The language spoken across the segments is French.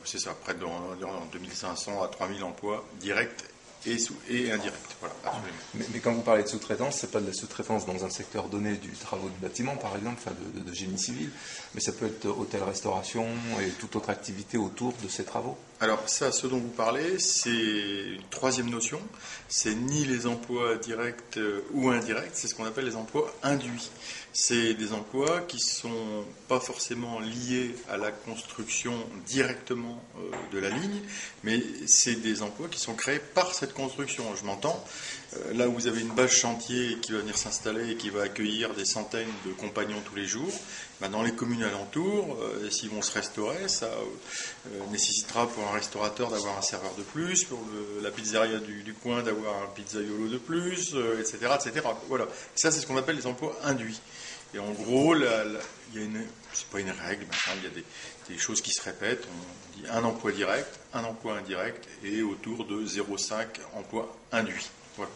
c'est ça, près de 2500 à 3000 emplois directs et indirects. Voilà, absolument. Mais quand vous parlez de sous-traitance, c'est pas de la sous-traitance dans un secteur donné du travaux de bâtiment, par exemple, enfin de génie civil, mais ça peut être hôtel-restauration et toute autre activité autour de ces travaux. Alors ça, ce dont vous parlez, c'est une troisième notion. C'est ni les emplois directs ou indirects, c'est ce qu'on appelle les emplois induits. C'est des emplois qui sont pas forcément liés à la construction directement de la ligne, mais c'est des emplois qui sont créés par cette construction. Je m'entends, là où vous avez une base chantier qui va venir s'installer et qui va accueillir des centaines de compagnons tous les jours, dans les communes alentours, s'ils vont se restaurer, ça nécessitera pour un restaurateur d'avoir un serveur de plus, pour la pizzeria du coin d'avoir un pizzaiolo de plus, etc., etc. Voilà. Ça, c'est ce qu'on appelle les emplois induits. Et en gros, il y a c'est pas une règle, il y a des choses qui se répètent. On dit un emploi direct, un emploi indirect, et autour de 0,5 emplois induits. Voilà.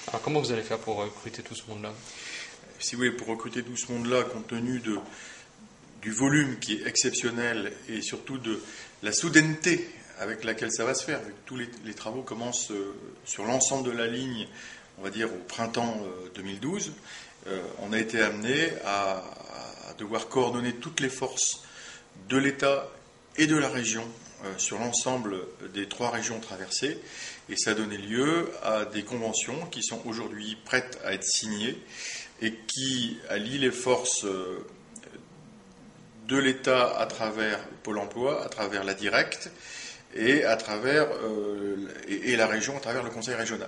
Alors comment vous allez faire pour recruter tout ce monde-là ? Si vous voulez, pour recruter tout ce monde-là, compte tenu du volume qui est exceptionnel et surtout de la soudaineté avec laquelle ça va se faire, vu que tous les travaux commencent sur l'ensemble de la ligne, on va dire au printemps 2012, on a été amené à devoir coordonner toutes les forces de l'État et de la région sur l'ensemble des 3 régions traversées, et ça a donné lieu à des conventions qui sont aujourd'hui prêtes à être signées et qui allient les forces de l'État à travers Pôle emploi, à travers la directe, et à travers et la région à travers le conseil régional.